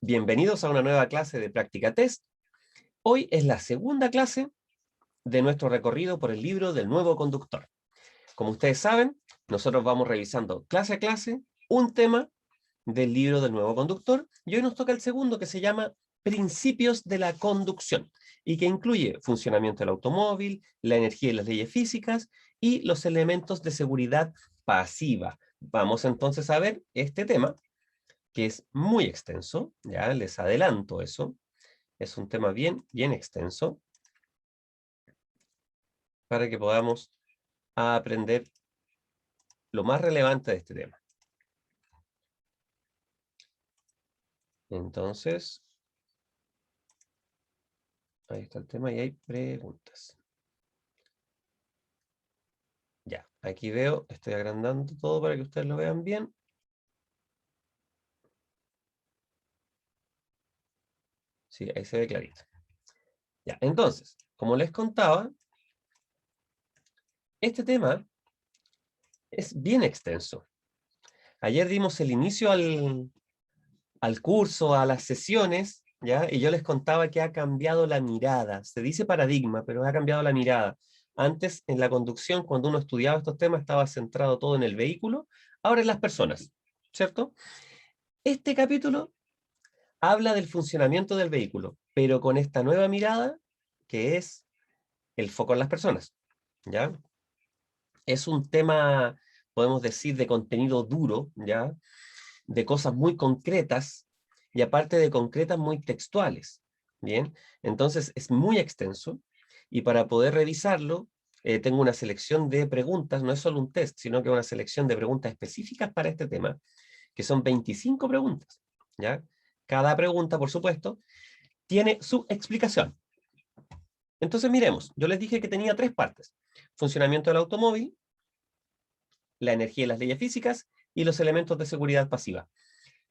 Bienvenidos a una nueva clase de Práctica Test. Hoy es la segunda clase de nuestro recorrido por el libro del nuevo conductor. Como ustedes saben, nosotros vamos revisando clase a clase un tema del libro del nuevo conductor y hoy nos toca el segundo, que se llama Principios de la conducción y que incluye funcionamiento del automóvil, la energía y las leyes físicas y los elementos de seguridad pasiva. Vamos entonces a ver este tema, que es muy extenso, ya les adelanto eso, es un tema bien extenso, para que podamos aprender lo más relevante de este tema. Entonces, ahí está el tema y hay preguntas. Ya, aquí veo, estoy agrandando todo para que ustedes lo vean bien. Sí, ahí se ve clarito. Ya, entonces, como les contaba, este tema es bien extenso. Ayer dimos el inicio al curso, a las sesiones, ¿ya? Y yo les contaba que ha cambiado la mirada. Se dice paradigma, pero ha cambiado la mirada. Antes, en la conducción, cuando uno estudiaba estos temas, estaba centrado todo en el vehículo, ahora en las personas, ¿cierto? Este capítulo habla del funcionamiento del vehículo, pero con esta nueva mirada, que es el foco en las personas, ¿ya? Es un tema, podemos decir, de contenido duro, ¿ya? De cosas muy concretas, y aparte de concretas, muy textuales, ¿bien? Entonces es muy extenso, y para poder revisarlo, tengo una selección de preguntas, no es solo un test, sino que una selección de preguntas específicas para este tema, que son 25 preguntas, ¿ya? Cada pregunta, por supuesto, tiene su explicación. Entonces miremos, yo les dije que tenía 3 partes: funcionamiento del automóvil, la energía y las leyes físicas, y los elementos de seguridad pasiva.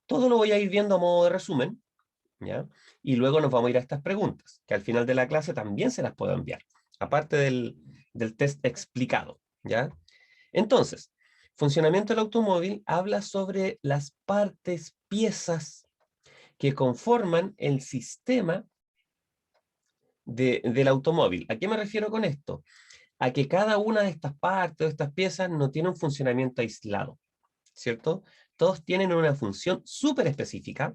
Todo lo voy a ir viendo a modo de resumen, ¿ya? Y luego nos vamos a ir a estas preguntas, que al final de la clase también se las puedo enviar, aparte del test explicado, ¿ya? Entonces, funcionamiento del automóvil habla sobre las partes, piezas que conforman el sistema del automóvil. ¿A qué me refiero con esto? A que cada una de estas partes, de estas piezas, no tiene un funcionamiento aislado, ¿cierto? Todos tienen una función súper específica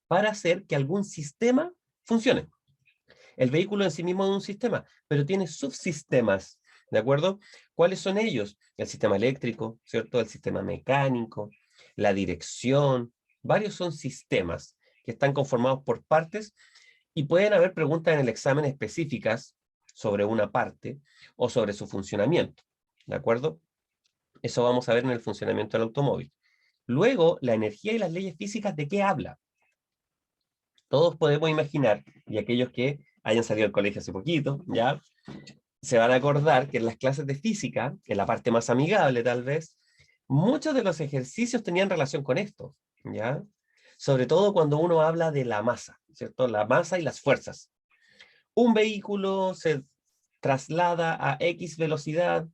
para hacer que algún sistema funcione. El vehículo en sí mismo es un sistema, pero tiene subsistemas, ¿de acuerdo? ¿Cuáles son ellos? El sistema eléctrico, ¿cierto? El sistema mecánico, la dirección. Varios son sistemas que están conformados por partes, y pueden haber preguntas en el examen específicas sobre una parte o sobre su funcionamiento, ¿de acuerdo? Eso vamos a ver en el funcionamiento del automóvil. Luego, la energía y las leyes físicas, ¿de qué habla? Todos podemos imaginar, y aquellos que hayan salido del colegio hace poquito, ya se van a acordar que en las clases de física, en la parte más amigable tal vez, muchos de los ejercicios tenían relación con esto, ¿ya? Sobre todo cuando uno habla de la masa, ¿cierto? La masa y las fuerzas. Un vehículo se traslada a X velocidad,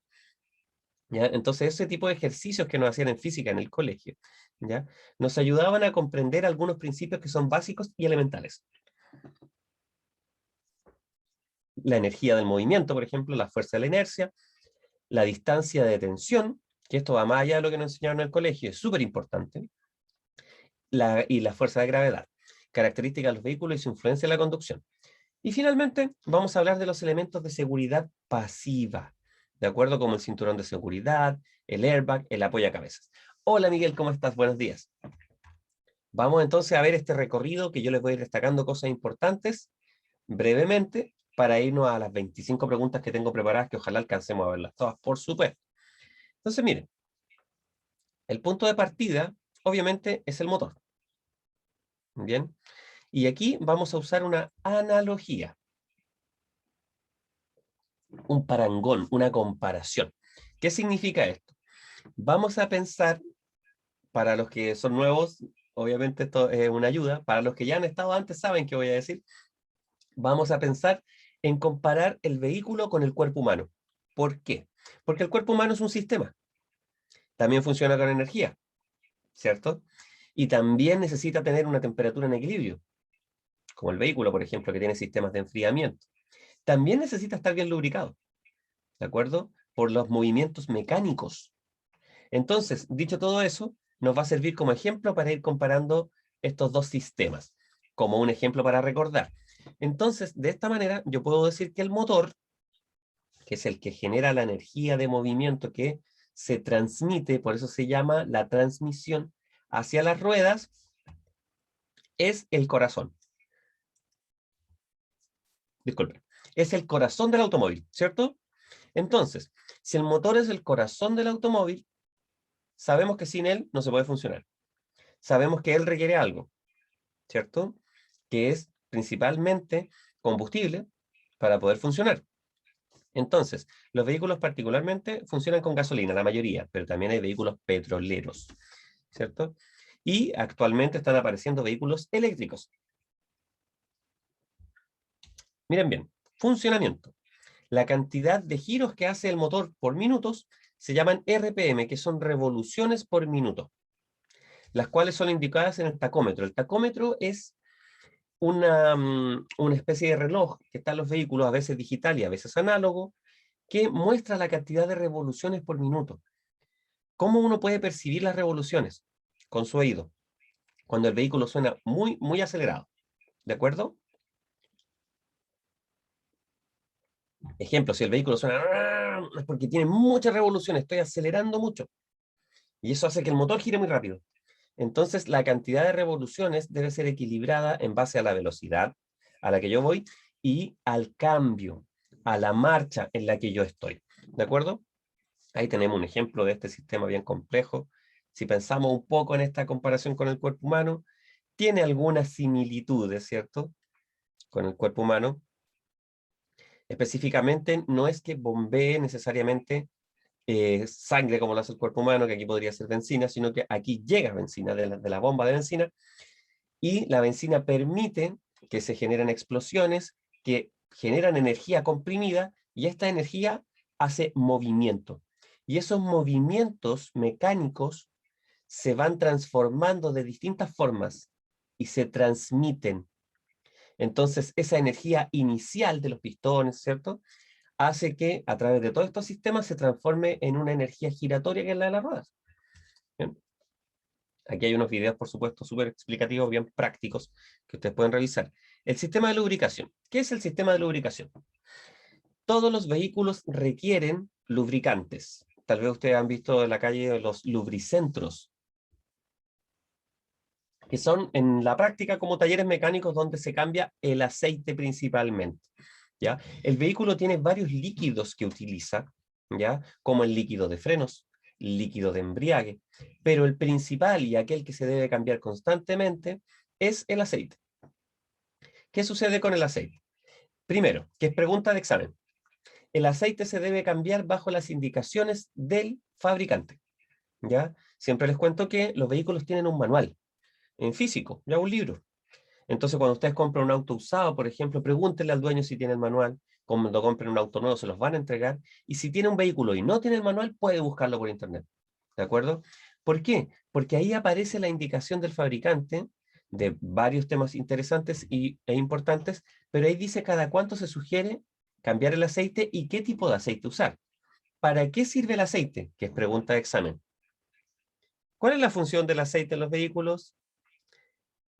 ¿ya? Entonces ese tipo de ejercicios que nos hacían en física en el colegio, ¿ya? Nos ayudaban a comprender algunos principios que son básicos y elementales. La energía del movimiento, por ejemplo, la fuerza de la inercia, la distancia de tensión, que esto va más allá de lo que nos enseñaron en el colegio, es súper importante, y la fuerza de gravedad, características de los vehículos y su influencia en la conducción. Y finalmente, vamos a hablar de los elementos de seguridad pasiva, de acuerdo, como el cinturón de seguridad, el airbag, el apoyacabezas. Hola Miguel, ¿cómo estás? Buenos días. Vamos entonces a ver este recorrido, que yo les voy a ir destacando cosas importantes brevemente, para irnos a las 25 preguntas que tengo preparadas, que ojalá alcancemos a verlas todas, por supuesto. Entonces, miren, el punto de partida, obviamente, es el motor. Bien, y aquí vamos a usar una analogía, un parangón, una comparación. ¿Qué significa esto? Vamos a pensar, para los que son nuevos, obviamente esto es una ayuda, para los que ya han estado antes saben qué voy a decir. Vamos a pensar en comparar el vehículo con el cuerpo humano. ¿Por qué? Porque el cuerpo humano es un sistema, también funciona con energía, ¿cierto? Y también necesita tener una temperatura en equilibrio, como el vehículo, por ejemplo, que tiene sistemas de enfriamiento. También necesita estar bien lubricado, ¿de acuerdo? Por los movimientos mecánicos. Entonces, dicho todo eso, nos va a servir como ejemplo para ir comparando estos dos sistemas, como un ejemplo para recordar. Entonces, de esta manera, yo puedo decir que el motor, que es el que genera la energía de movimiento que se transmite, por eso se llama la transmisión hacia las ruedas, es el corazón. Disculpen. Es el corazón del automóvil, ¿cierto? Entonces, si el motor es el corazón del automóvil, sabemos que sin él no se puede funcionar. Sabemos que él requiere algo, ¿cierto? Que es principalmente combustible para poder funcionar. Entonces, los vehículos particularmente funcionan con gasolina, la mayoría, pero también hay vehículos petroleros, ¿cierto? Y actualmente están apareciendo vehículos eléctricos. Miren bien, funcionamiento. La cantidad de giros que hace el motor por minutos se llaman RPM, que son revoluciones por minuto, las cuales son indicadas en el tacómetro. El tacómetro es una especie de reloj que está en los vehículos, a veces digital y a veces análogo, que muestra la cantidad de revoluciones por minuto. ¿Cómo uno puede percibir las revoluciones? Con su oído, cuando el vehículo suena muy, muy acelerado. ¿De acuerdo? Ejemplo, si el vehículo suena es porque tiene muchas revoluciones, estoy acelerando mucho. Y eso hace que el motor gire muy rápido. Entonces, la cantidad de revoluciones debe ser equilibrada en base a la velocidad a la que yo voy y al cambio, a la marcha en la que yo estoy. ¿De acuerdo? Ahí tenemos un ejemplo de este sistema bien complejo. Si pensamos un poco en esta comparación con el cuerpo humano, tiene algunas similitudes, ¿cierto? Con el cuerpo humano. Específicamente, no es que bombee necesariamente sangre como lo hace el cuerpo humano, que aquí podría ser benzina, sino que aquí llega benzina de la bomba de benzina, y la benzina permite que se generen explosiones que generan energía comprimida, y esta energía hace movimiento. Y esos movimientos mecánicos se van transformando de distintas formas y se transmiten. Entonces, esa energía inicial de los pistones, ¿cierto?, hace que a través de todos estos sistemas se transforme en una energía giratoria que es la de las ruedas. ¿Bien? Aquí hay unos videos, por supuesto, súper explicativos, bien prácticos, que ustedes pueden revisar. El sistema de lubricación. ¿Qué es el sistema de lubricación? Todos los vehículos requieren lubricantes. Tal vez ustedes han visto en la calle los lubricentros, que son en la práctica como talleres mecánicos donde se cambia el aceite principalmente. ¿Ya? El vehículo tiene varios líquidos que utiliza, ¿ya? Como el líquido de frenos, líquido de embriague, pero el principal y aquel que se debe cambiar constantemente es el aceite. ¿Qué sucede con el aceite? Primero, que es pregunta de examen. El aceite se debe cambiar bajo las indicaciones del fabricante, ¿ya? Siempre les cuento que los vehículos tienen un manual en físico, ya un libro. Entonces, cuando ustedes compran un auto usado, por ejemplo, pregúntenle al dueño si tiene el manual. Cuando compren un auto nuevo, se los van a entregar. Y si tiene un vehículo y no tiene el manual, puede buscarlo por internet. ¿De acuerdo? ¿Por qué? Porque ahí aparece la indicación del fabricante de varios temas interesantes e importantes, pero ahí dice cada cuánto se sugiere cambiar el aceite y qué tipo de aceite usar. ¿Para qué sirve el aceite? Que es pregunta de examen. ¿Cuál es la función del aceite en los vehículos?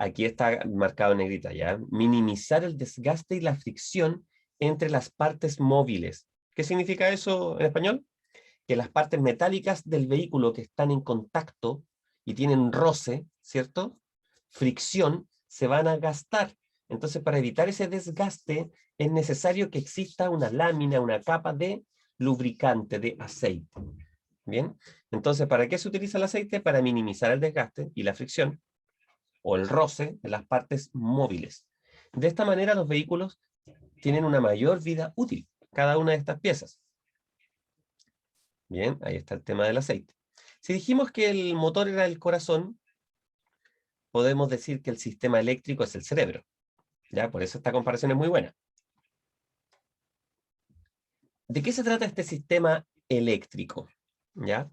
Aquí está marcado en negrita, ¿ya? Minimizar el desgaste y la fricción entre las partes móviles. ¿Qué significa eso en español? Que las partes metálicas del vehículo que están en contacto y tienen roce, ¿cierto? Fricción, se van a gastar. Entonces, para evitar ese desgaste, es necesario que exista una lámina, una capa de lubricante, de aceite. ¿Bien? Entonces, ¿para qué se utiliza el aceite? Para minimizar el desgaste y la fricción o el roce de las partes móviles. De esta manera los vehículos tienen una mayor vida útil, cada una de estas piezas. Bien, ahí está el tema del aceite. Si dijimos que el motor era el corazón, podemos decir que el sistema eléctrico es el cerebro. ¿Ya? Por eso esta comparación es muy buena. ¿De qué se trata este sistema eléctrico? ¿Ya?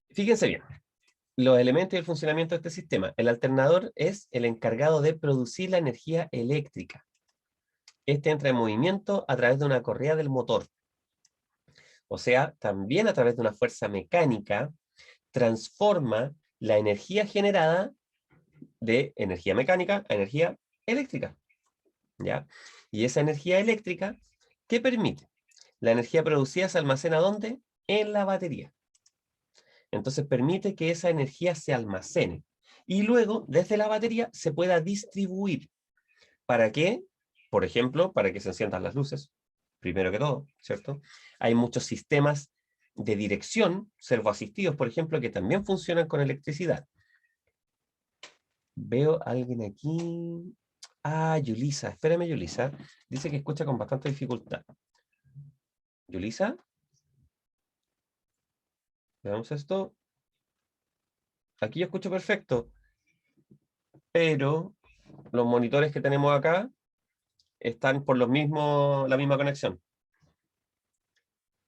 Fíjense bien. los elementos y el funcionamiento de este sistema. El alternador es el encargado de producir la energía eléctrica. Este entra en movimiento a través de una correa del motor. O sea, también a través de una fuerza mecánica, transforma la energía generada de energía mecánica a energía eléctrica, ¿ya? Y esa energía eléctrica, ¿qué permite? La energía producida se almacena ¿dónde? En la batería. Entonces permite que esa energía se almacene y luego desde la batería se pueda distribuir. ¿Para qué? Por ejemplo, para que se enciendan las luces, primero que todo, ¿cierto? Hay muchos sistemas de dirección, servoasistidos, por ejemplo, que también funcionan con electricidad. Veo a alguien aquí. Ah, Yulisa, espérame, Yulisa. Dice que escucha con bastante dificultad. ¿Yulisa? Veamos esto. Aquí yo escucho perfecto, pero los monitores que tenemos acá están por los mismos, la misma conexión.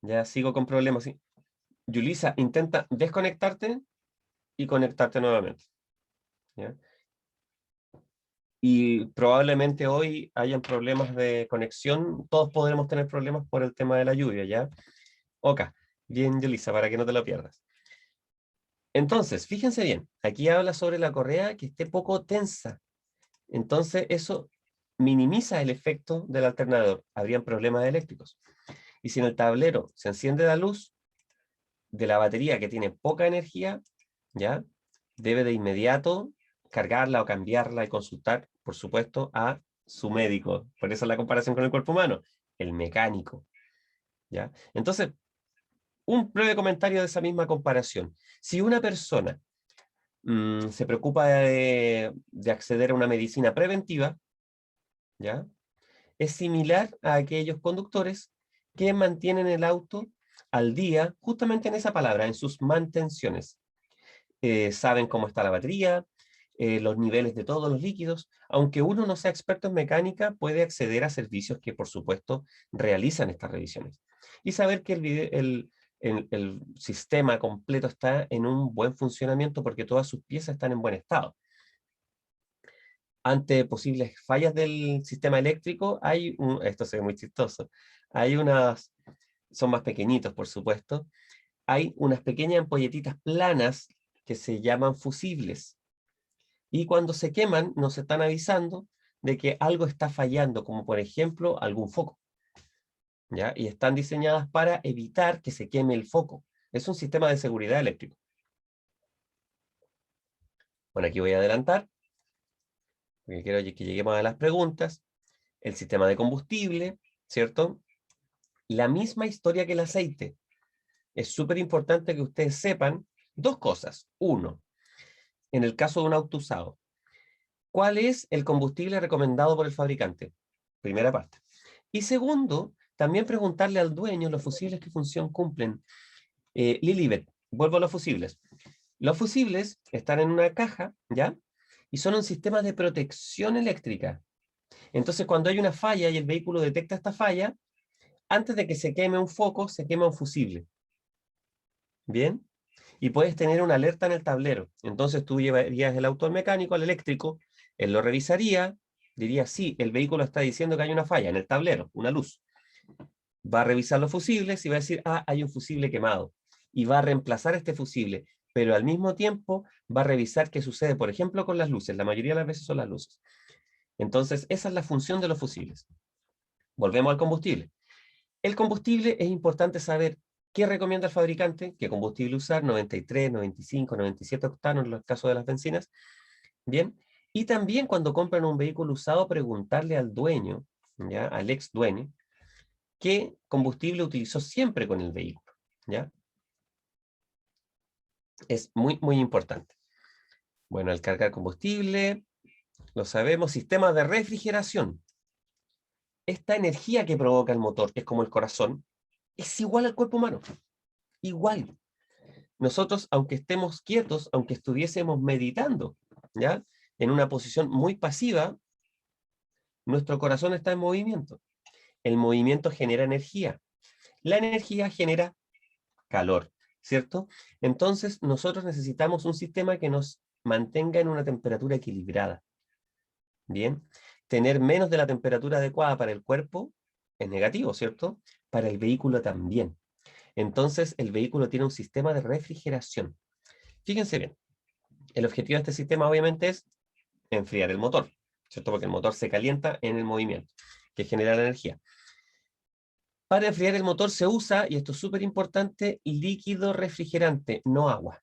Ya sigo con problemas. ¿Sí? Yulisa, intenta desconectarte y conectarte nuevamente. ¿Ya? Y probablemente hoy hayan problemas de conexión. Todos podremos tener problemas por el tema de la lluvia, ¿ya? Ok, bien, Yulisa, para que no te lo pierdas. Entonces, fíjense bien, aquí habla sobre la correa que esté poco tensa. Entonces, eso minimiza el efecto del alternador. Habrían problemas eléctricos. Y si en el tablero se enciende la luz de la batería que tiene poca energía, ¿ya? Debe de inmediato cargarla o cambiarla y consultar, por supuesto, a su médico. Por eso la comparación con el cuerpo humano, el mecánico, ¿ya? Entonces, un breve comentario de esa misma comparación. Si una persona se preocupa de acceder a una medicina preventiva, ¿ya? Es similar a aquellos conductores que mantienen el auto al día, justamente en esa palabra, en sus mantenciones. Saben cómo está la batería, los niveles de todos los líquidos. Aunque uno no sea experto en mecánica, puede acceder a servicios que, por supuesto, realizan estas revisiones. Y saber que el sistema completo está en un buen funcionamiento porque todas sus piezas están en buen estado. Ante posibles fallas del sistema eléctrico, esto se ve muy chistoso, hay unas, son más pequeñitos por supuesto, hay unas pequeñas ampolletitas planas que se llaman fusibles, y cuando se queman nos están avisando de que algo está fallando, como por ejemplo algún foco, ¿ya? Y están diseñadas para evitar que se queme el foco. Es un sistema de seguridad eléctrico. Bueno, aquí voy a adelantar, porque quiero que lleguemos a las preguntas. El sistema de combustible, ¿cierto? La misma historia que el aceite. Es súper importante que ustedes sepan dos cosas. Uno, en el caso de un auto usado, ¿cuál es el combustible recomendado por el fabricante? Primera parte. Y segundo, también preguntarle al dueño los fusibles qué función cumplen. Lilibet, vuelvo a los fusibles. Los fusibles están en una caja, ¿ya? Y son un sistema de protección eléctrica. Entonces, cuando hay una falla y el vehículo detecta esta falla, antes de que se queme un foco, se quema un fusible. ¿Bien? Y puedes tener una alerta en el tablero. Entonces tú llevarías el auto al mecánico, al eléctrico, él lo revisaría, diría, sí, el vehículo está diciendo que hay una falla en el tablero, una luz. Va a revisar los fusibles y va a decir, ah, hay un fusible quemado. Y va a reemplazar este fusible, pero al mismo tiempo va a revisar qué sucede, por ejemplo, con las luces. La mayoría de las veces son las luces. Entonces, esa es la función de los fusibles. Volvemos al combustible. El combustible es importante saber qué recomienda el fabricante, qué combustible usar, 93, 95, 97 octanos en los casos de las bencinas. Bien, y también cuando compran un vehículo usado, preguntarle al dueño, ¿ya? Al ex dueño, qué combustible utilizó siempre con el vehículo, ¿ya? Es muy, muy importante. Bueno, al cargar combustible, lo sabemos, sistemas de refrigeración. Esta energía que provoca el motor, que es como el corazón, es igual al cuerpo humano, igual. Nosotros, aunque estemos quietos, aunque estuviésemos meditando, ¿ya? En una posición muy pasiva, nuestro corazón está en movimiento. El movimiento genera energía. La energía genera calor. ¿cierto? Entonces, nosotros necesitamos un sistema que nos mantenga en una temperatura equilibrada. Bien, tener menos de la temperatura adecuada para el cuerpo es negativo, ¿cierto? Para el vehículo también. Entonces, el vehículo tiene un sistema de refrigeración. Fíjense bien, el objetivo de este sistema obviamente es enfriar el motor, ¿cierto? Porque el motor se calienta en el movimiento, que genera la energía. Para enfriar el motor se usa, y esto es súper importante, líquido refrigerante, no agua.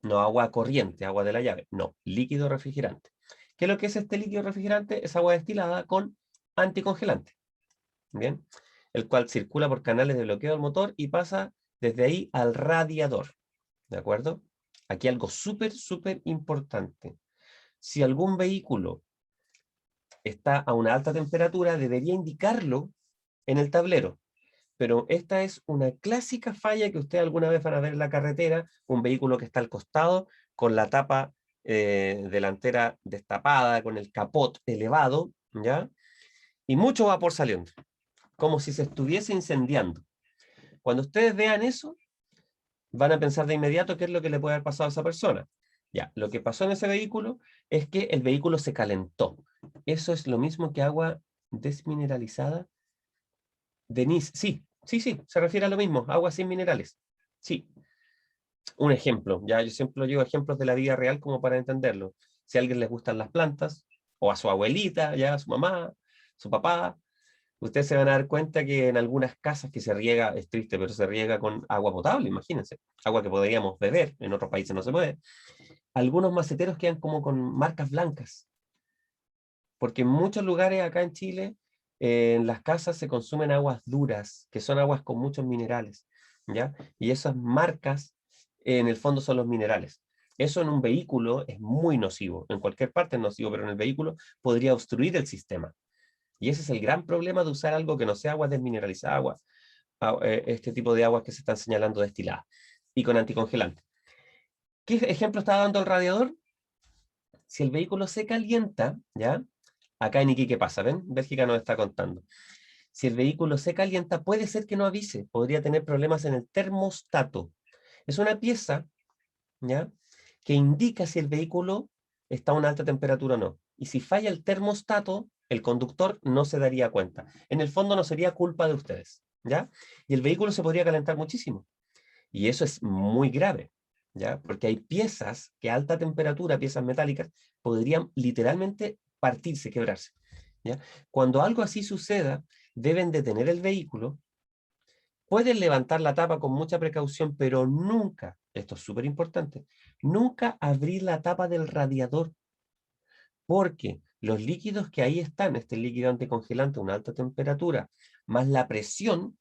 No agua corriente, agua de la llave, no, líquido refrigerante. ¿Qué es lo que es este líquido refrigerante? Es agua destilada con anticongelante, ¿bien? El cual circula por canales de bloqueo del motor y pasa desde ahí al radiador, ¿de acuerdo? Aquí algo súper, súper importante. Si algún vehículo está a una alta temperatura, debería indicarlo en el tablero. Pero esta es una clásica falla que ustedes alguna vez van a ver en la carretera, un vehículo que está al costado, con la tapa delantera destapada, con el capot elevado, ¿ya? Y mucho vapor saliendo, como si se estuviese incendiando. Cuando ustedes vean eso, van a pensar de inmediato qué es lo que le puede haber pasado a esa persona. Ya, lo que pasó en ese vehículo es que el vehículo se calentó. Eso es lo mismo que agua desmineralizada. Denise, sí, sí, sí, se refiere a lo mismo, agua sin minerales. Sí, un ejemplo, ya yo siempre llevo ejemplos de la vida real como para entenderlo. Si a alguien les gustan las plantas, o a su abuelita, ya a su mamá, su papá, ustedes se van a dar cuenta que en algunas casas que se riega, es triste, pero se riega con agua potable, imagínense, agua que podríamos beber, en otros países no se puede. Algunos maceteros quedan como con marcas blancas, porque en muchos lugares acá en Chile, en las casas se consumen aguas duras, que son aguas con muchos minerales, ¿ya? Y esas marcas, en el fondo son los minerales. Eso en un vehículo es muy nocivo, en cualquier parte es nocivo, pero en el vehículo podría obstruir el sistema. Y ese es el gran problema de usar algo que no sea agua desmineralizada, este tipo de aguas que se están señalando destiladas, y con anticongelante. ¿Qué ejemplo está dando el radiador? Si el vehículo se calienta, ¿ya? Acá en Iquique pasa, ¿ven? Bélgica nos está contando. Si el vehículo se calienta, puede ser que no avise, podría tener problemas en el termostato. Es una pieza, ¿ya? Que indica si el vehículo está a una alta temperatura o no. Y si falla el termostato, el conductor no se daría cuenta. En el fondo no sería culpa de ustedes, ¿ya? Y el vehículo se podría calentar muchísimo. Y eso es muy grave, ¿ya? Porque hay piezas que a alta temperatura, piezas metálicas, podrían literalmente partirse, quebrarse, ¿ya? Cuando algo así suceda, deben detener el vehículo, pueden levantar la tapa con mucha precaución, pero nunca, esto es súper importante, nunca abrir la tapa del radiador, porque los líquidos que ahí están, este líquido anticongelante a una alta temperatura, más la presión,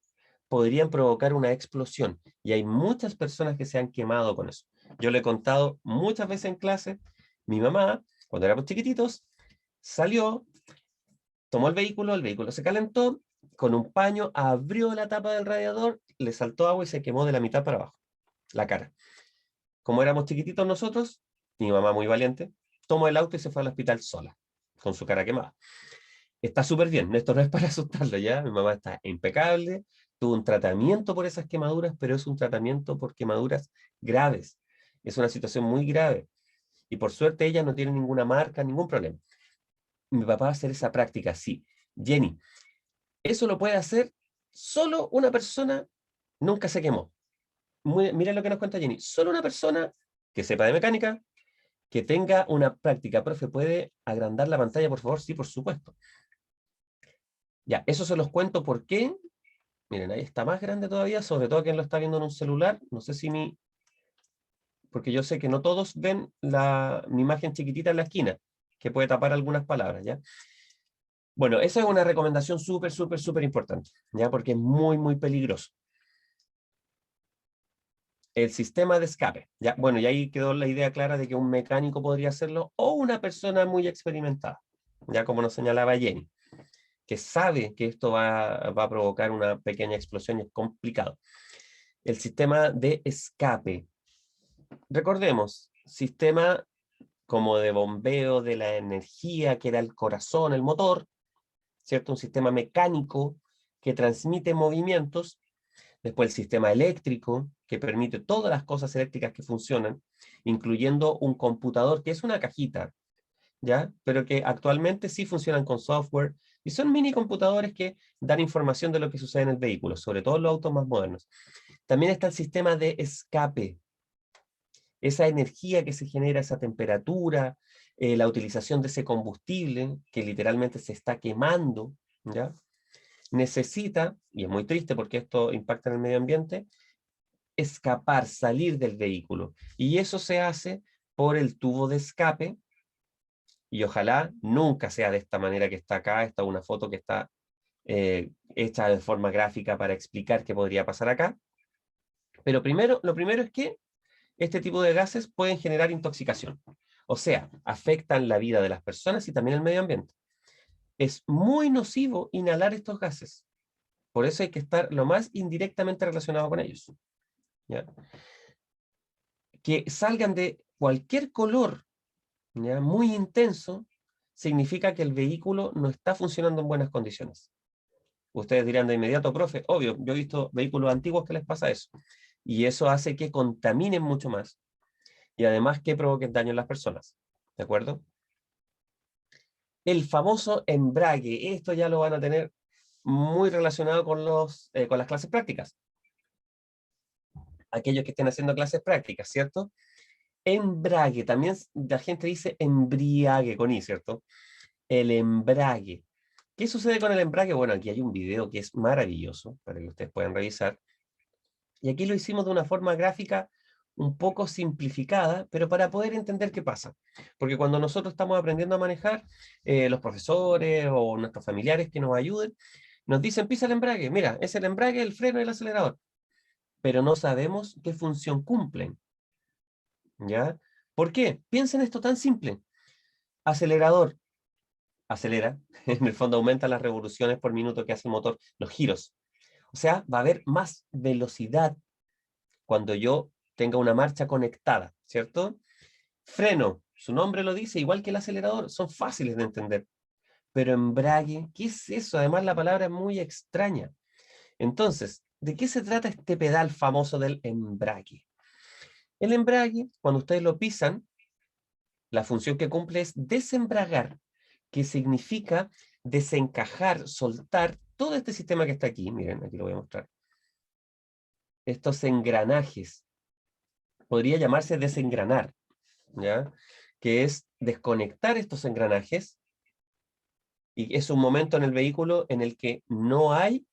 podrían provocar una explosión. Y hay muchas personas que se han quemado con eso. Yo le he contado muchas veces en clase, mi mamá, cuando éramos chiquititos, salió, tomó el vehículo se calentó, con un paño abrió la tapa del radiador, le saltó agua y se quemó de la mitad para abajo, la cara. Como éramos chiquititos nosotros, mi mamá muy valiente, tomó el auto y se fue al hospital sola, con su cara quemada. Está súper bien, esto no es para asustarlo ya, mi mamá está impecable, tuvo un tratamiento por esas quemaduras, pero es un tratamiento por quemaduras graves, es una situación muy grave, y por suerte ella no tiene ninguna marca, ningún problema. Mi papá va a hacer esa práctica, sí. Jenny, eso lo puede hacer solo una persona, nunca se quemó. Mira lo que nos cuenta Jenny, solo una persona que sepa de mecánica, que tenga una práctica. Profe, ¿puede agrandar la pantalla, por favor? Sí, por supuesto. Ya, eso se los cuento porque, miren, ahí está más grande todavía, sobre todo quien lo está viendo en un celular. No sé si porque yo sé que no todos ven mi imagen chiquitita en la esquina, que puede tapar algunas palabras, ¿ya? Bueno, esa es una recomendación súper, súper, súper importante, ¿ya? Porque es muy, muy peligroso. El sistema de escape, ¿ya? Bueno, y ahí quedó la idea clara de que un mecánico podría hacerlo o una persona muy experimentada, ya como nos señalaba Jenny, que sabe que esto va a provocar una pequeña explosión y es complicado. El sistema de escape. Recordemos, sistema como de bombeo de la energía, que era el corazón, el motor, ¿cierto? Un sistema mecánico que transmite movimientos. Después el sistema eléctrico, que permite todas las cosas eléctricas que funcionan, incluyendo un computador, que es una cajita, ¿ya? Pero que actualmente sí funcionan con software, y son mini computadores que dan información de lo que sucede en el vehículo, sobre todo en los autos más modernos. También está el sistema de escape, esa energía que se genera, esa temperatura, la utilización de ese combustible que literalmente se está quemando, ¿ya? Necesita, y es muy triste porque esto impacta en el medio ambiente, escapar, salir del vehículo. Y eso se hace por el tubo de escape, y ojalá nunca sea de esta manera que está acá. Esta es una foto que está hecha de forma gráfica para explicar qué podría pasar acá. Pero lo primero es que este tipo de gases pueden generar intoxicación. O sea, afectan la vida de las personas y también el medio ambiente. Es muy nocivo inhalar estos gases. Por eso hay que estar lo más indirectamente relacionado con ellos, ¿ya? Que salgan de cualquier color, ¿ya?, muy intenso, significa que el vehículo no está funcionando en buenas condiciones. Ustedes dirán de inmediato, profe, obvio, yo he visto vehículos antiguos que les pasa eso. Y eso hace que contaminen mucho más. Y además que provoquen daño en las personas. ¿De acuerdo? El famoso embrague, esto ya lo van a tener muy relacionado con con las clases prácticas. Aquellos que estén haciendo clases prácticas, ¿cierto? Embrague, también la gente dice embriague con I, ¿cierto? El embrague. ¿Qué sucede con el embrague? Bueno, aquí hay un video que es maravilloso para que ustedes puedan revisar. Y aquí lo hicimos de una forma gráfica un poco simplificada, pero para poder entender qué pasa. Porque cuando nosotros estamos aprendiendo a manejar, los profesores o nuestros familiares que nos ayuden, nos dicen, pisa el embrague. Mira, es el embrague, el freno y el acelerador. Pero no sabemos qué función cumplen, ¿ya? ¿Por qué? Piensen esto tan simple. Acelerador, acelera, en el fondo aumenta las revoluciones por minuto que hace el motor, los giros. O sea, va a haber más velocidad cuando yo tenga una marcha conectada, ¿cierto? Freno, su nombre lo dice, igual que el acelerador, son fáciles de entender. Pero embrague, ¿qué es eso? Además la palabra es muy extraña. Entonces, ¿de qué se trata este pedal famoso del embrague? El embrague, cuando ustedes lo pisan, la función que cumple es desembragar, que significa desencajar, soltar todo este sistema que está aquí. Miren, aquí lo voy a mostrar. Estos engranajes. Podría llamarse desengranar, ¿ya? Que es desconectar estos engranajes, y es un momento en el vehículo en el que no hay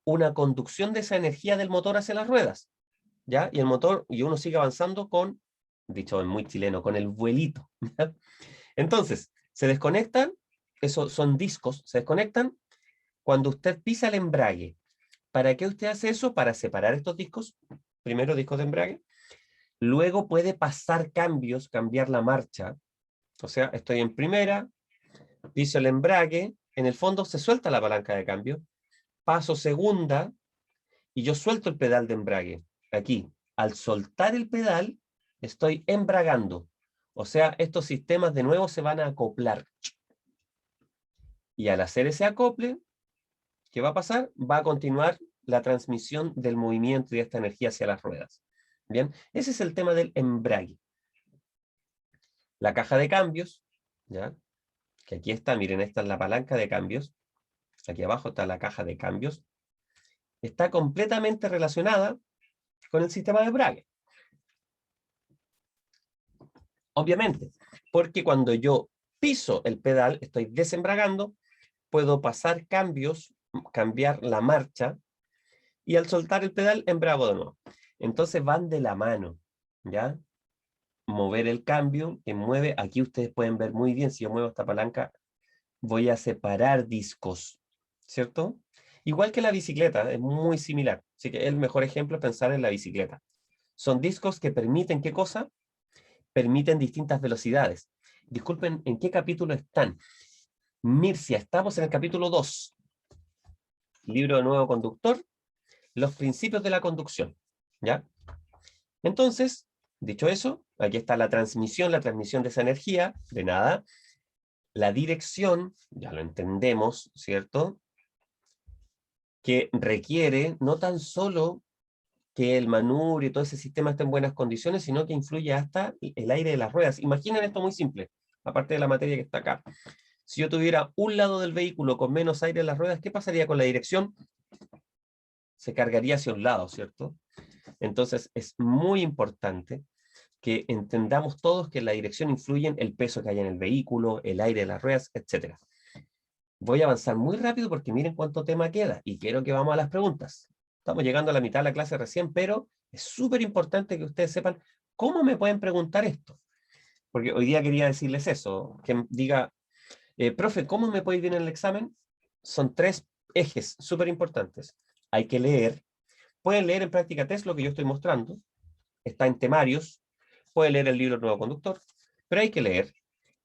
una conducción de esa energía del motor hacia las ruedas, ¿ya? Y el motor, y uno sigue avanzando con, dicho en muy chileno, con el vuelito, ¿ya? Entonces, se desconectan, esos son discos, se desconectan cuando usted pisa el embrague. ¿Para qué usted hace eso? Para separar estos discos, primero discos de embrague, luego puede pasar cambios, cambiar la marcha. O sea, estoy en primera, piso el embrague, en el fondo se suelta la palanca de cambio, paso segunda y yo suelto el pedal de embrague. Aquí, al soltar el pedal, estoy embragando. O sea, estos sistemas de nuevo se van a acoplar. Y al hacer ese acople, ¿qué va a pasar? Va a continuar la transmisión del movimiento y de esta energía hacia las ruedas. Bien, ese es el tema del embrague. La caja de cambios, ¿ya?, que aquí está, miren, esta es la palanca de cambios, aquí abajo está la caja de cambios, está completamente relacionada con el sistema de embrague. Obviamente, porque cuando yo piso el pedal, estoy desembragando, puedo pasar cambios, cambiar la marcha, y al soltar el pedal, embrago de nuevo. Entonces van de la mano, ¿ya? Mover el cambio, que mueve, aquí ustedes pueden ver muy bien, si yo muevo esta palanca, voy a separar discos, ¿cierto? Igual que la bicicleta, es muy similar. Así que el mejor ejemplo es pensar en la bicicleta. Son discos que permiten, ¿qué cosa? Permiten distintas velocidades. Disculpen, ¿en qué capítulo están? Mircia, estamos en el capítulo 2. Libro de Nuevo Conductor, los principios de la conducción, ¿ya? Entonces, dicho eso, aquí está la transmisión de esa energía, de nada. La dirección, ya lo entendemos, ¿cierto?, que requiere no tan solo que el manubrio y todo ese sistema esté en buenas condiciones, sino que influye hasta el aire de las ruedas. Imaginen esto muy simple, aparte de la materia que está acá. Si yo tuviera un lado del vehículo con menos aire en las ruedas, ¿qué pasaría con la dirección? Se cargaría hacia un lado, ¿cierto? Entonces es muy importante que entendamos todos que la dirección influye en el peso que hay en el vehículo, el aire de las ruedas, etc. Voy a avanzar muy rápido porque miren cuánto tema queda y quiero que vamos a las preguntas. Estamos llegando a la mitad de la clase recién, pero es súper importante que ustedes sepan cómo me pueden preguntar esto. Porque hoy día quería decirles eso, que diga, profe, ¿cómo me puede ir bien en el examen? Son 3 ejes súper importantes. Hay que leer. Pueden leer en práctica test lo que yo estoy mostrando. Está en temarios. Pueden leer el libro Nuevo Conductor. Pero hay que leer.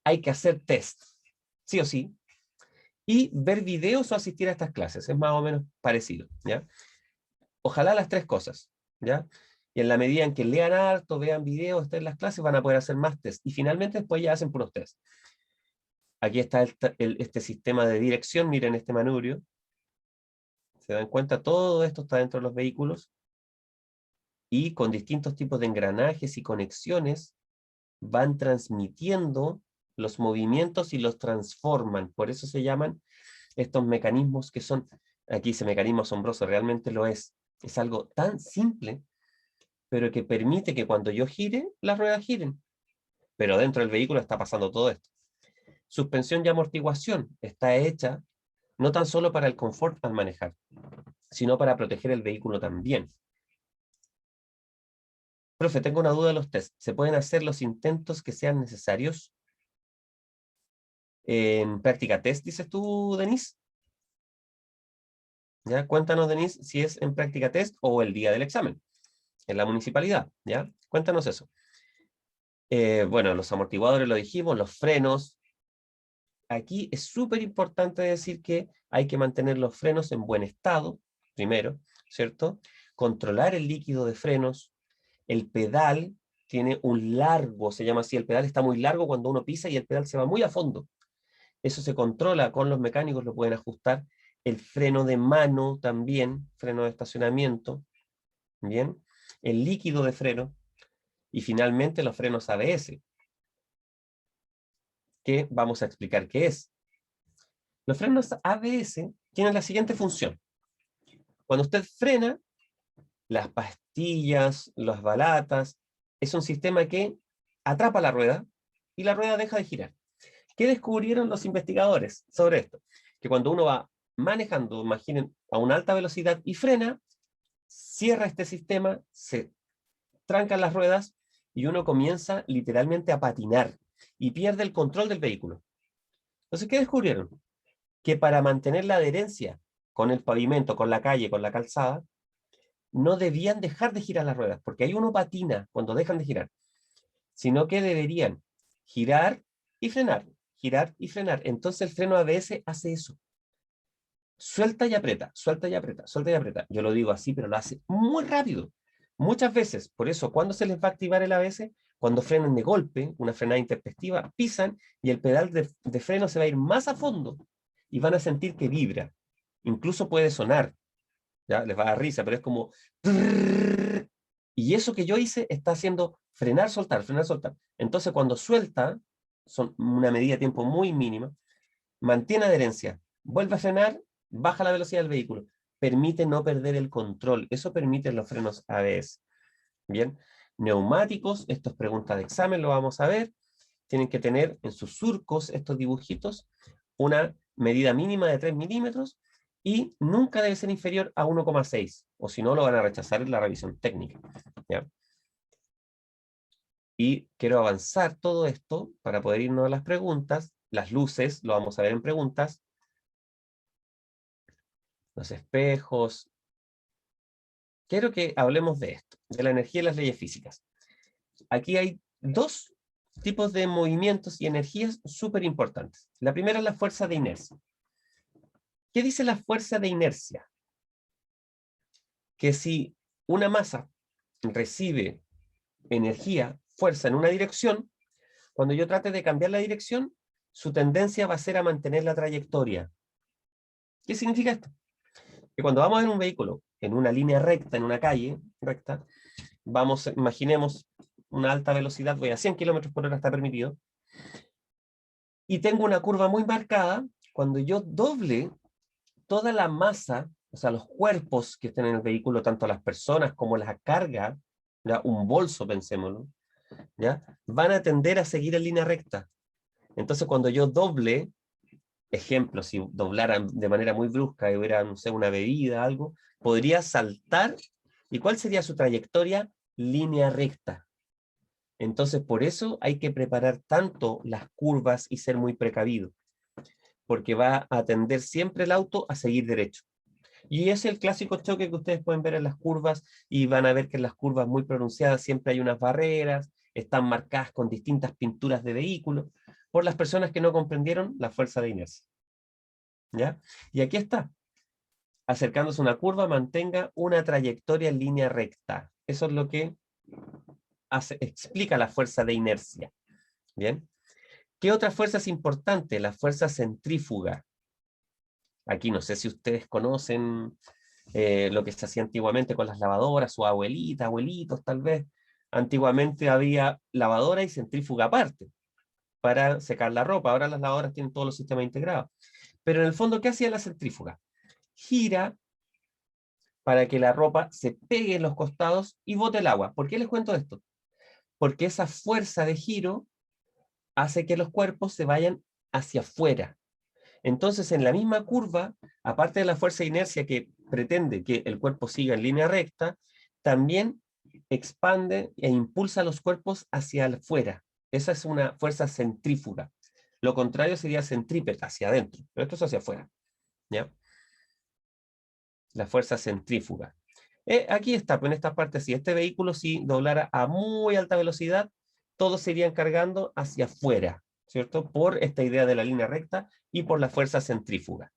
Hay que hacer test. Sí o sí. Y ver videos o asistir a estas clases. Es más o menos parecido, ¿ya? Ojalá las 3 cosas, ¿ya? Y en la medida en que lean harto, vean videos, estén en las clases, van a poder hacer más test. Y finalmente después ya hacen puros test. Aquí está este sistema de dirección, miren este manubrio. Se dan cuenta, todo esto está dentro de los vehículos. Y con distintos tipos de engranajes y conexiones van transmitiendo los movimientos y los transforman. Por eso se llaman estos mecanismos que son, aquí ese mecanismo asombroso, realmente lo es. Es algo tan simple, pero que permite que cuando yo gire, las ruedas giren. Pero dentro del vehículo está pasando todo esto. Suspensión y amortiguación está hecha no tan solo para el confort al manejar, sino para proteger el vehículo también. Profe, tengo una duda de los test. ¿Se pueden hacer los intentos que sean necesarios en práctica test, dices tú, Denise? ¿Ya? Cuéntanos, Denise, si es en práctica test o el día del examen, en la municipalidad, ¿ya? Cuéntanos eso. Bueno, los amortiguadores lo dijimos, los frenos. Aquí es súper importante decir que hay que mantener los frenos en buen estado, primero, ¿cierto? Controlar el líquido de frenos. El pedal tiene un largo, se llama así, el pedal está muy largo cuando uno pisa y el pedal se va muy a fondo. Eso se controla con los mecánicos, lo pueden ajustar. El freno de mano también, freno de estacionamiento, ¿bien? El líquido de freno y finalmente los frenos ABS, que vamos a explicar qué es. Los frenos ABS tienen la siguiente función. Cuando usted frena, las pastillas, las balatas, es un sistema que atrapa la rueda y la rueda deja de girar. ¿Qué descubrieron los investigadores sobre esto? Que cuando uno va manejando, imaginen, a una alta velocidad y frena, cierra este sistema, se trancan las ruedas y uno comienza literalmente a patinar y pierde el control del vehículo. Entonces, ¿qué descubrieron? Que para mantener la adherencia con el pavimento, con la calle, con la calzada, no debían dejar de girar las ruedas, porque ahí uno patina cuando dejan de girar, sino que deberían girar y frenar, girar y frenar. Entonces el freno ABS hace eso. Suelta y aprieta, suelta y aprieta, suelta y aprieta. Yo lo digo así, pero lo hace muy rápido. Muchas veces, por eso, ¿cuándo se les va a activar el ABS? Cuando frenan de golpe, una frenada intempestiva, pisan y el pedal de freno se va a ir más a fondo y van a sentir que vibra. Incluso puede sonar, ¿ya? Les va a dar risa, pero es como... Y eso que yo hice está haciendo frenar, soltar, frenar, soltar. Entonces cuando suelta, son una medida de tiempo muy mínima, mantiene adherencia, vuelve a frenar, baja la velocidad del vehículo, permite no perder el control. Eso permiten los frenos ABS. Bien, neumáticos, esto es pregunta de examen, lo vamos a ver. Tienen que tener en sus surcos estos dibujitos una medida mínima de 3 milímetros y nunca debe ser inferior a 1,6, o si no lo van a rechazar en la revisión técnica. ¿Ya? Y quiero avanzar todo esto para poder irnos a las preguntas. Las luces, lo vamos a ver en preguntas. Los espejos. Quiero que hablemos de esto, de la energía y las leyes físicas. Aquí hay 2 tipos de movimientos y energías súper importantes. La primera es la fuerza de inercia. ¿Qué dice la fuerza de inercia? Que si una masa recibe energía, fuerza en una dirección, cuando yo trate de cambiar la dirección, su tendencia va a ser a mantener la trayectoria. ¿Qué significa esto? Que cuando vamos en un vehículo en una línea recta, en una calle recta, vamos, imaginemos una alta velocidad, voy a 100 kilómetros por hora, está permitido, y tengo una curva muy marcada, cuando yo doble toda la masa, o sea, los cuerpos que estén en el vehículo, tanto las personas como la carga, ¿ya? Un bolso, pensémoslo, ¿ya? Van a tender a seguir en línea recta. Entonces, cuando yo doble, ejemplo, si doblaran de manera muy brusca y hubiera, no sé, una bebida, algo, podría saltar. ¿Y cuál sería su trayectoria? Línea recta. Entonces, por eso hay que preparar tanto las curvas y ser muy precavido, porque va a tender siempre el auto a seguir derecho. Y es el clásico choque que ustedes pueden ver en las curvas, y van a ver que en las curvas muy pronunciadas siempre hay unas barreras, están marcadas con distintas pinturas de vehículos, por las personas que no comprendieron la fuerza de inercia. ¿Ya? Y aquí está. Acercándose a una curva, mantenga una trayectoria en línea recta. Eso es lo que explica la fuerza de inercia. ¿Bien? ¿Qué otra fuerza es importante? La fuerza centrífuga. Aquí no sé si ustedes conocen lo que se hacía antiguamente con las lavadoras, su abuelita, abuelitos tal vez. Antiguamente había lavadora y centrífuga aparte para secar la ropa. Ahora las lavadoras tienen todos los sistemas integrados. Pero en el fondo, ¿qué hacía la centrífuga? Gira para que la ropa se pegue en los costados y bote el agua. ¿Por qué les cuento esto? Porque esa fuerza de giro hace que los cuerpos se vayan hacia afuera. Entonces, en la misma curva, aparte de la fuerza de inercia que pretende que el cuerpo siga en línea recta, también expande e impulsa los cuerpos hacia afuera. Esa es una fuerza centrífuga. Lo contrario sería centrípeta, hacia adentro, pero esto es hacia afuera. ¿Ya? La fuerza centrífuga. Aquí está, pues en esta parte, si este vehículo si doblara a muy alta velocidad, todos se irían cargando hacia afuera, ¿cierto? Por esta idea de la línea recta y por la fuerza centrífuga.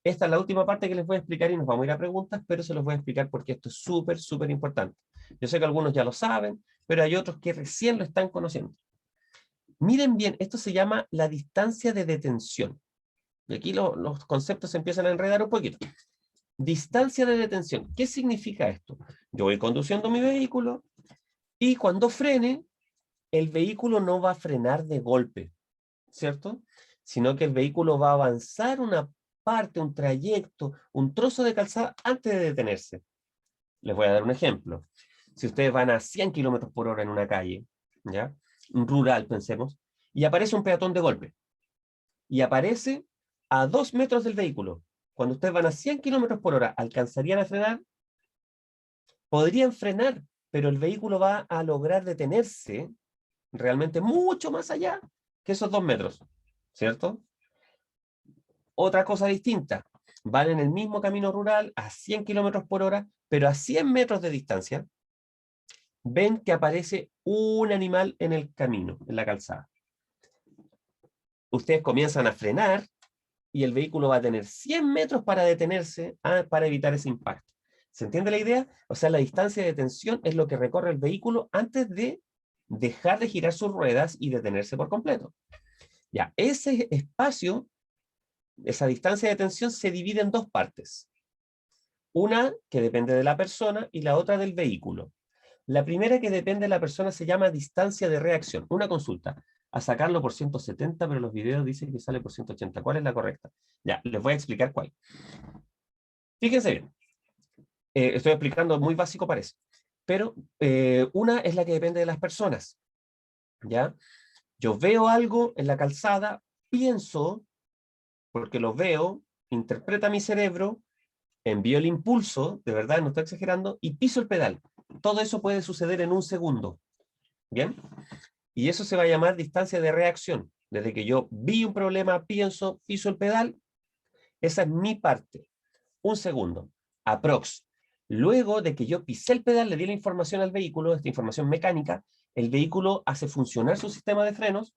Esta es la última parte que les voy a explicar y nos vamos a ir a preguntas, pero se los voy a explicar porque esto es súper, súper importante. Yo sé que algunos ya lo saben, pero hay otros que recién lo están conociendo. Miren bien, esto se llama la distancia de detención. Y aquí los conceptos se empiezan a enredar un poquito. Distancia de detención. ¿Qué significa esto? Yo voy conduciendo mi vehículo y cuando frene, el vehículo no va a frenar de golpe, ¿cierto? Sino que el vehículo va a avanzar una parte, un trayecto, un trozo de calzada antes de detenerse. Les voy a dar un ejemplo. Si ustedes van a 100 kilómetros por hora en una calle, ¿ya? Rural, pensemos, y aparece un peatón de golpe, y aparece a 2 metros del vehículo. Cuando ustedes van a 100 kilómetros por hora, ¿alcanzarían a frenar? Podrían frenar, pero el vehículo va a lograr detenerse realmente mucho más allá que esos 2 metros, ¿cierto? Otra cosa distinta, van en el mismo camino rural a 100 kilómetros por hora, pero a 100 metros de distancia, ven que aparece un animal en el camino, en la calzada. Ustedes comienzan a frenar y el vehículo va a tener 100 metros para detenerse para evitar ese impacto. ¿Se entiende la idea? O sea, la distancia de detención es lo que recorre el vehículo antes de dejar de girar sus ruedas y detenerse por completo. Ya, ese espacio, esa distancia de detención se divide en dos partes. Una que depende de la persona y la otra del vehículo. La primera que depende de la persona se llama distancia de reacción. Una consulta. A sacarlo por 170, pero los videos dicen que sale por 180. ¿Cuál es la correcta? Ya, les voy a explicar cuál. Fíjense bien. Estoy explicando muy básico parece. Pero una es la que depende de las personas. ¿Ya? Yo veo algo en la calzada, pienso, porque lo veo, interpreta mi cerebro, envío el impulso, de verdad, no estoy exagerando, y piso el pedal. Todo eso puede suceder en un segundo. ¿Bien? Y eso se va a llamar distancia de reacción. Desde que yo vi un problema, pienso, piso el pedal, esa es mi parte. Un segundo, aprox. Luego de que yo pisé el pedal, le di la información al vehículo, esta información mecánica, el vehículo hace funcionar su sistema de frenos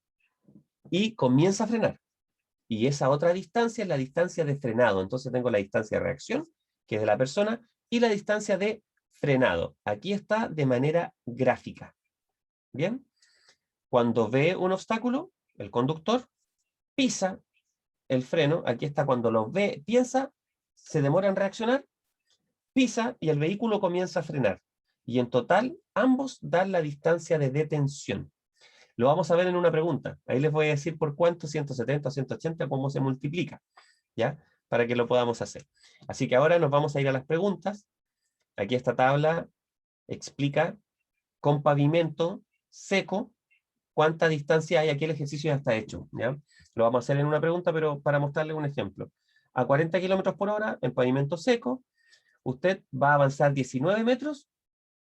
y comienza a frenar. Y esa otra distancia es la distancia de frenado. Entonces tengo la distancia de reacción, que es de la persona, y la distancia de frenado. Aquí está de manera gráfica. ¿Bien? Cuando ve un obstáculo, el conductor pisa el freno. Aquí está cuando lo ve, piensa, se demora en reaccionar, pisa y el vehículo comienza a frenar. Y en total, ambos dan la distancia de detención. Lo vamos a ver en una pregunta. Ahí les voy a decir por cuánto, 170, 180, cómo se multiplica, ¿ya? Para que lo podamos hacer. Así que ahora nos vamos a ir a las preguntas. Aquí esta tabla explica con pavimento seco cuánta distancia hay. Aquí el ejercicio ya está hecho, ¿ya? Lo vamos a hacer en una pregunta, pero para mostrarles un ejemplo. A 40 kilómetros por hora, en pavimento seco, usted va a avanzar 19 metros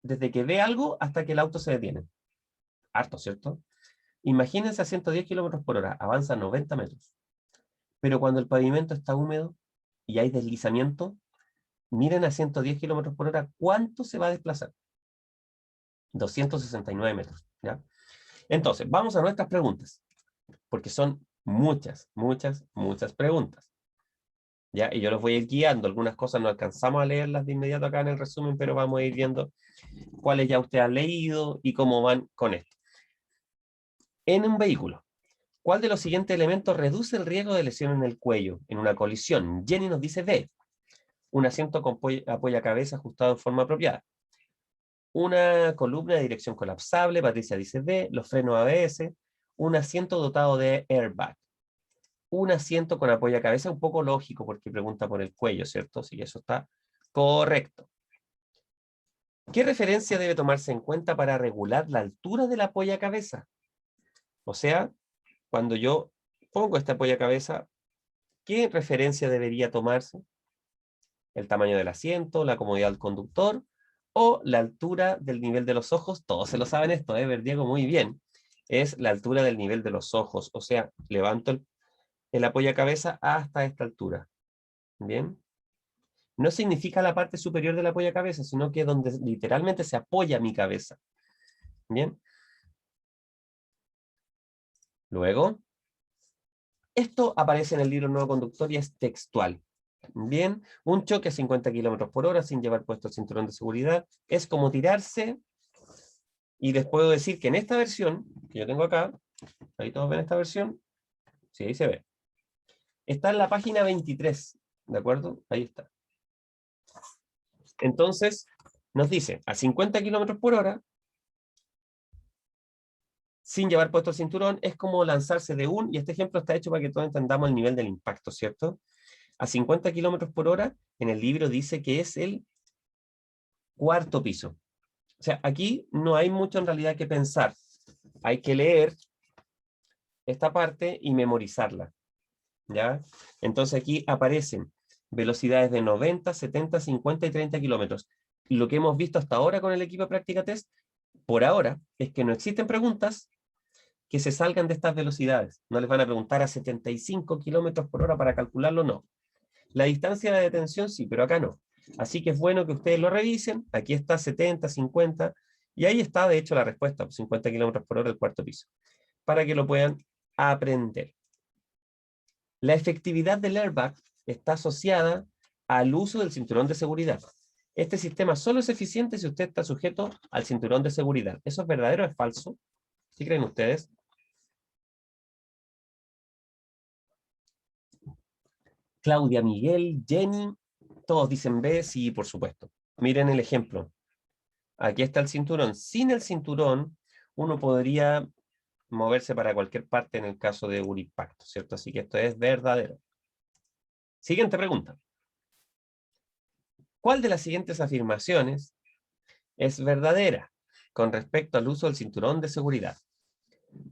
desde que ve algo hasta que el auto se detiene. Harto, ¿cierto? Imagínense a 110 kilómetros por hora, avanza 90 metros. Pero cuando el pavimento está húmedo y hay deslizamiento, miren a 110 kilómetros por hora, ¿cuánto se va a desplazar? 269 metros, ¿ya? Entonces, vamos a nuestras preguntas, porque son muchas, muchas, muchas preguntas, ¿ya? Y yo los voy a ir guiando. Algunas cosas no alcanzamos a leerlas de inmediato acá en el resumen, pero vamos a ir viendo cuáles ya usted ha leído y cómo van con esto. En un vehículo, ¿cuál de los siguientes elementos reduce el riesgo de lesión en el cuello en una colisión? Jenny nos dice B. Un asiento con apoyacabezas ajustado en forma apropiada. Una columna de dirección colapsable, Patricia dice B. Los frenos ABS. Un asiento dotado de airbag. Un asiento con apoyacabezas, un poco lógico porque pregunta por el cuello, ¿cierto? Sí, eso está correcto. ¿Qué referencia debe tomarse en cuenta para regular la altura del apoyacabezas? O sea, cuando yo pongo este apoyacabezas, ¿qué referencia debería tomarse? ¿El tamaño del asiento, la comodidad del conductor o la altura del nivel de los ojos? Todos se lo saben esto, Diego, muy bien. Es la altura del nivel de los ojos, o sea, levanto el apoyacabezas hasta esta altura. ¿Bien? No significa la parte superior del apoyacabezas, sino que donde literalmente se apoya mi cabeza. ¿Bien? Luego, esto aparece en el libro Nuevo Conductor y es textual. Bien, un choque a 50 kilómetros por hora sin llevar puesto el cinturón de seguridad es como tirarse, y les puedo decir que en esta versión, que yo tengo acá, ahí todos ven esta versión, sí, ahí se ve. Está en la página 23, ¿de acuerdo? Ahí está. Entonces, nos dice, a 50 kilómetros por hora, sin llevar puesto el cinturón, es como lanzarse de y este ejemplo está hecho para que todos entendamos el nivel del impacto, ¿cierto? A 50 kilómetros por hora, en el libro dice que es el cuarto piso. O sea, aquí no hay mucho en realidad que pensar. Hay que leer esta parte y memorizarla, ¿ya? Entonces aquí aparecen velocidades de 90, 70, 50 y 30 kilómetros. Lo que hemos visto hasta ahora con el equipo de práctica test, por ahora, es que no existen preguntas que se salgan de estas velocidades. No les van a preguntar a 75 kilómetros por hora para calcularlo, no. La distancia de detención sí, pero acá no. Así que es bueno que ustedes lo revisen. Aquí está 70, 50, y ahí está de hecho la respuesta, 50 kilómetros por hora el cuarto piso, para que lo puedan aprender. La efectividad del airbag está asociada al uso del cinturón de seguridad. Este sistema solo es eficiente si usted está sujeto al cinturón de seguridad. ¿Eso es verdadero o es falso? ¿Qué creen ustedes? Claudia, Miguel, Jenny, todos dicen B, sí, por supuesto. Miren el ejemplo. Aquí está el cinturón. Sin el cinturón, uno podría moverse para cualquier parte en el caso de un impacto, ¿cierto? Así que esto es verdadero. Siguiente pregunta. ¿Cuál de las siguientes afirmaciones es verdadera con respecto al uso del cinturón de seguridad?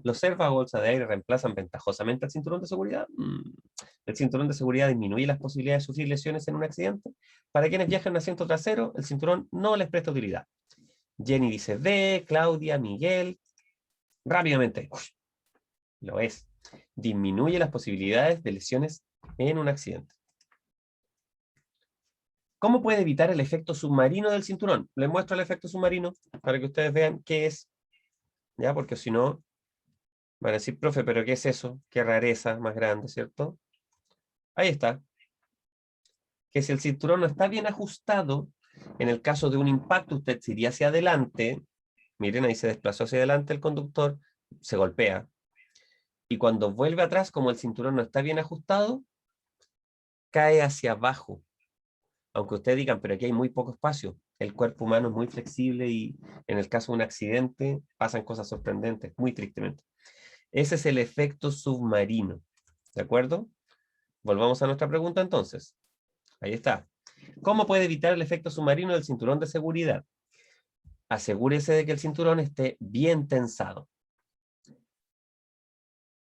¿Los airbags bolsa de aire reemplazan ventajosamente al cinturón de seguridad? ¿El cinturón de seguridad disminuye las posibilidades de sufrir lesiones en un accidente? Para quienes viajan en asiento trasero, el cinturón no les presta utilidad. Jenny dice D, Claudia, Miguel. Rápidamente. Lo es. Disminuye las posibilidades de lesiones en un accidente. ¿Cómo puede evitar el efecto submarino del cinturón? Les muestro el efecto submarino para que ustedes vean qué es. ¿Ya? Porque si no, van a decir, profe, ¿pero qué es eso? Qué rareza más grande, ¿cierto? Ahí está. Que si el cinturón no está bien ajustado, en el caso de un impacto, usted se iría hacia adelante. Miren, ahí se desplazó hacia adelante el conductor, se golpea. Y cuando vuelve atrás, como el cinturón no está bien ajustado, cae hacia abajo. Aunque ustedes digan, pero aquí hay muy poco espacio. El cuerpo humano es muy flexible y en el caso de un accidente pasan cosas sorprendentes, muy tristemente. Ese es el efecto submarino. ¿De acuerdo? Volvamos a nuestra pregunta entonces. Ahí está. ¿Cómo puede evitar el efecto submarino del cinturón de seguridad? Asegúrese de que el cinturón esté bien tensado.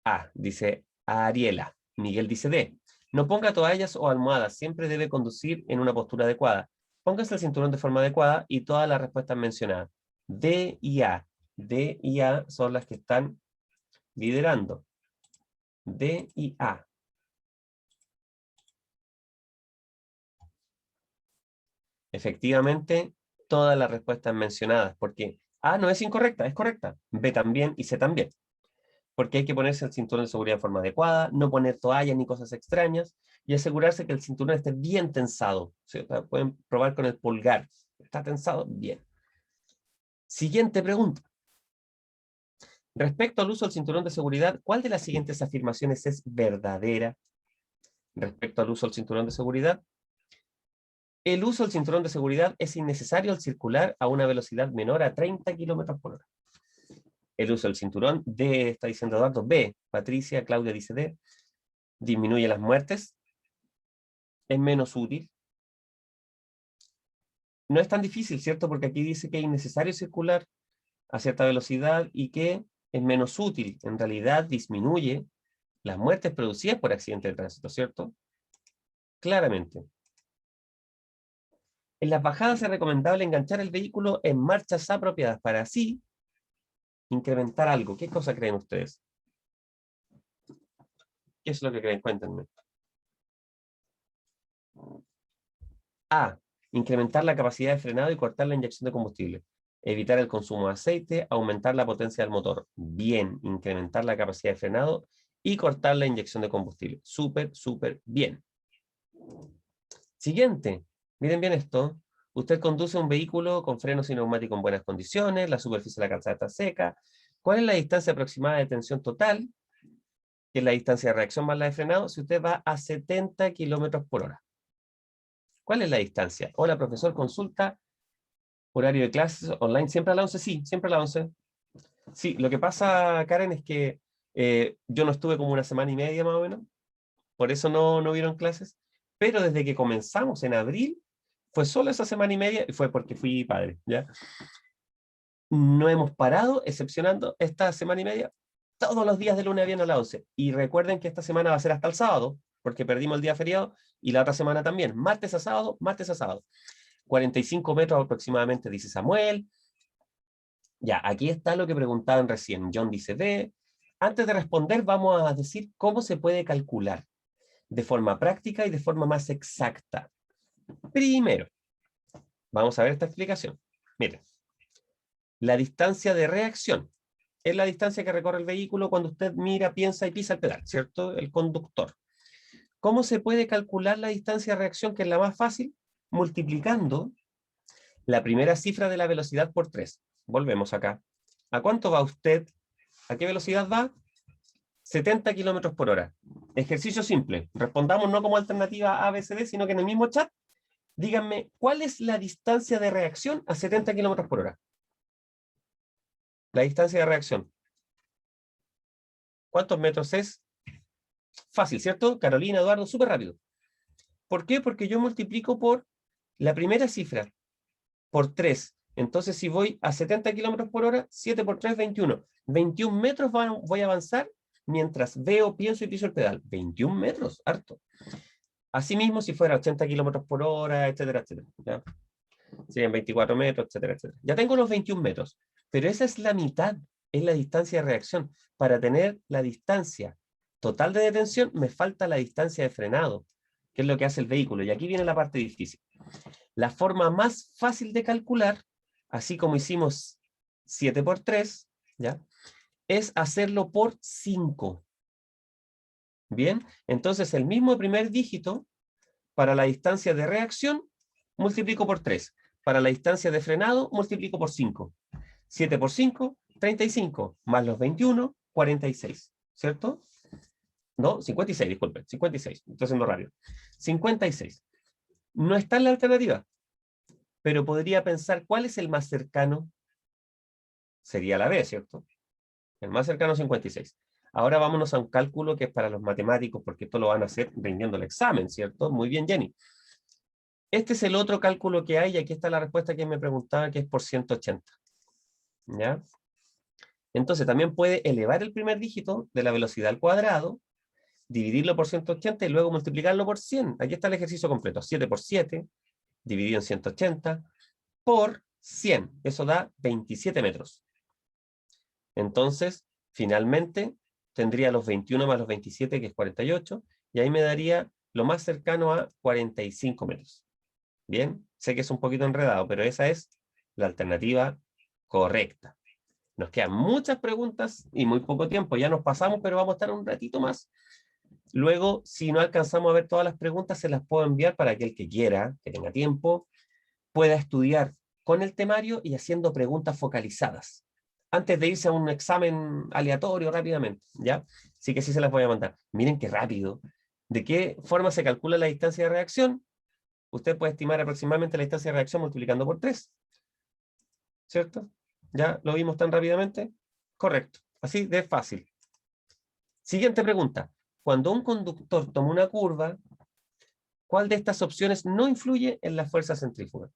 A, dice Ariela. Miguel dice D. No ponga toallas o almohadas, siempre debe conducir en una postura adecuada. Póngase el cinturón de forma adecuada y todas las respuestas mencionadas. D y A. D y A son las que están liderando. D y A. Efectivamente, todas las respuestas mencionadas, porque A no es incorrecta, es correcta. B también y C también. Porque hay que ponerse el cinturón de seguridad de forma adecuada, no poner toallas ni cosas extrañas, y asegurarse que el cinturón esté bien tensado. ¿Sí? Pueden probar con el pulgar. ¿Está tensado? Bien. Siguiente pregunta. Respecto al uso del cinturón de seguridad, ¿cuál de las siguientes afirmaciones es verdadera? Respecto al uso del cinturón de seguridad, el uso del cinturón de seguridad es innecesario al circular a una velocidad menor a 30 kilómetros por hora. El uso del cinturón, D, está diciendo Eduardo. B, Patricia, Claudia dice D, disminuye las muertes, es menos útil. No es tan difícil, ¿cierto? Porque aquí dice que es innecesario circular a cierta velocidad y que es menos útil. En realidad disminuye las muertes producidas por accidentes de tránsito, ¿cierto? Claramente. En las bajadas es recomendable enganchar el vehículo en marchas apropiadas para así incrementar algo. ¿Qué cosa creen ustedes? ¿Qué es lo que creen? Cuéntenme. A. Incrementar la capacidad de frenado y cortar la inyección de combustible. Evitar el consumo de aceite, aumentar la potencia del motor. Bien, incrementar la capacidad de frenado y cortar la inyección de combustible. Súper, súper bien. Siguiente. Miren bien esto. Usted conduce un vehículo con frenos y neumáticos en buenas condiciones, la superficie de la calzada está seca. ¿Cuál es la distancia aproximada de tensión total? Que es la distancia de reacción más la de frenado, si usted va a 70 kilómetros por hora. ¿Cuál es la distancia? Hola, profesor, consulta. Horario de clases online, ¿siempre a las 11? Sí, siempre a las 11. Sí, lo que pasa, Karen, es que yo no estuve como una semana y media más o menos, por eso no vieron clases, pero desde que comenzamos en abril, fue solo esa semana y media, y fue porque fui padre, ¿ya? No hemos parado, excepcionando esta semana y media, todos los días de lunes a viernes a las 11. Y recuerden que esta semana va a ser hasta el sábado, porque perdimos el día feriado, y la otra semana también, martes a sábado, martes a sábado. 45 metros aproximadamente, dice Samuel. Ya, aquí está lo que preguntaban recién. John dice D. Antes de responder, vamos a decir cómo se puede calcular de forma práctica y de forma más exacta. Primero, vamos a ver esta explicación. Miren, la distancia de reacción es la distancia que recorre el vehículo cuando usted mira, piensa y pisa el pedal, ¿cierto? El conductor. ¿Cómo se puede calcular la distancia de reacción, que es la más fácil? Multiplicando la primera cifra de la velocidad por 3. Volvemos acá. ¿A cuánto va usted? ¿A qué velocidad va? 70 kilómetros por hora. Ejercicio simple. Respondamos no como alternativa A, B, C, D, sino que en el mismo chat, díganme, ¿cuál es la distancia de reacción a 70 kilómetros por hora? La distancia de reacción. ¿Cuántos metros es? Fácil, ¿cierto? Carolina, Eduardo, súper rápido. ¿Por qué? Porque yo multiplico por la primera cifra, por 3. Entonces, si voy a 70 kilómetros por hora, 7 por 3, 21. 21 metros voy a avanzar mientras veo, pienso y piso el pedal. 21 metros, harto. Asimismo, si fuera 80 kilómetros por hora, etcétera, etcétera. ¿Ya? Serían 24 metros, etcétera, etcétera. Ya tengo los 21 metros, pero esa es la mitad, es la distancia de reacción. Para tener la distancia total de detención, me falta la distancia de frenado, que es lo que hace el vehículo. Y aquí viene la parte difícil. La forma más fácil de calcular, así como hicimos 7 por 3, ¿ya? Es hacerlo por 5. Bien, entonces el mismo primer dígito para la distancia de reacción multiplico por 3. Para la distancia de frenado multiplico por 5. 7 por 5, 35, más los 21, 46, ¿cierto? No, 56, disculpen, 56, estoy haciendo rápido. 56. No está en la alternativa, pero podría pensar cuál es el más cercano. Sería la B, ¿cierto? El más cercano es 56. Ahora vámonos a un cálculo que es para los matemáticos, porque esto lo van a hacer rindiendo el examen, ¿cierto? Muy bien, Jenny. Este es el otro cálculo que hay, y aquí está la respuesta que me preguntaba, que es por 180. ¿Ya? Entonces también puede elevar el primer dígito de la velocidad al cuadrado, dividirlo por 180 y luego multiplicarlo por 100. Aquí está el ejercicio completo. 7 por 7, dividido en 180, por 100. Eso da 27 metros. Entonces, finalmente, tendría los 21 más los 27, que es 48, y ahí me daría lo más cercano a 45 metros. Bien, sé que es un poquito enredado, pero esa es la alternativa correcta. Nos quedan muchas preguntas y muy poco tiempo. Ya nos pasamos, pero vamos a estar un ratito más. Luego, si no alcanzamos a ver todas las preguntas, se las puedo enviar para que el que quiera, que tenga tiempo, pueda estudiar con el temario y haciendo preguntas focalizadas, antes de irse a un examen aleatorio rápidamente, ¿ya? Así que sí se las voy a mandar. Miren qué rápido. ¿De qué forma se calcula la distancia de reacción? Usted puede estimar aproximadamente la distancia de reacción multiplicando por 3, ¿cierto? ¿Ya lo vimos tan rápidamente? Correcto. Así de fácil. Siguiente pregunta. Cuando un conductor toma una curva, ¿cuál de estas opciones no influye en la fuerza centrífuga?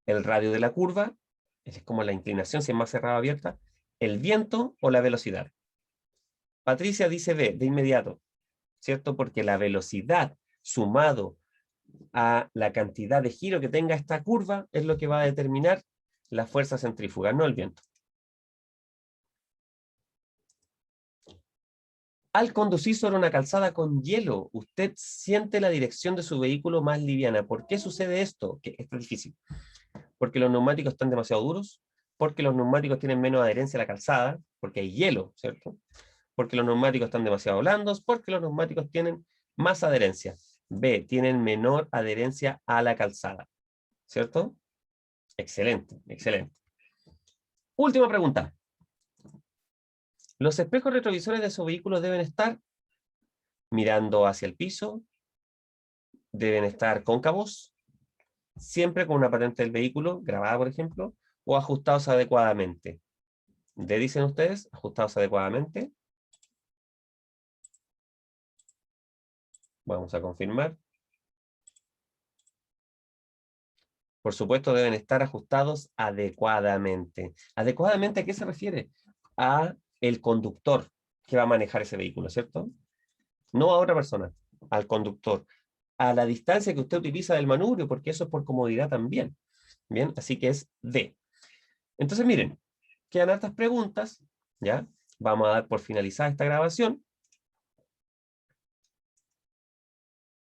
El radio de la curva, es como la inclinación, si es más cerrada o abierta, el viento o la velocidad. Patricia dice B, de inmediato, ¿cierto? Porque la velocidad sumado a la cantidad de giro que tenga esta curva es lo que va a determinar la fuerza centrífuga, no el viento. Al conducir sobre una calzada con hielo, usted siente la dirección de su vehículo más liviana. ¿Por qué sucede esto? Que esto es difícil. Porque los neumáticos están demasiado duros, porque los neumáticos tienen menos adherencia a la calzada, porque hay hielo, ¿cierto? Porque los neumáticos están demasiado blandos, porque los neumáticos tienen más adherencia. B, tienen menor adherencia a la calzada, ¿cierto? Excelente, excelente. Última pregunta. Los espejos retrovisores de su vehículo deben estar mirando hacia el piso, deben estar cóncavos, siempre con una patente del vehículo grabada, por ejemplo, o ajustados adecuadamente. ¿De dicen ustedes? Ajustados adecuadamente. Vamos a confirmar. Por supuesto, deben estar ajustados adecuadamente. ¿Adecuadamente a qué se refiere? A el conductor que va a manejar ese vehículo, ¿cierto? No a otra persona, al conductor. A la distancia que usted utiliza del manubrio, porque eso es por comodidad también. Bien, así que es D. Entonces, miren, quedan hartas preguntas, ¿ya? Vamos a dar por finalizada esta grabación.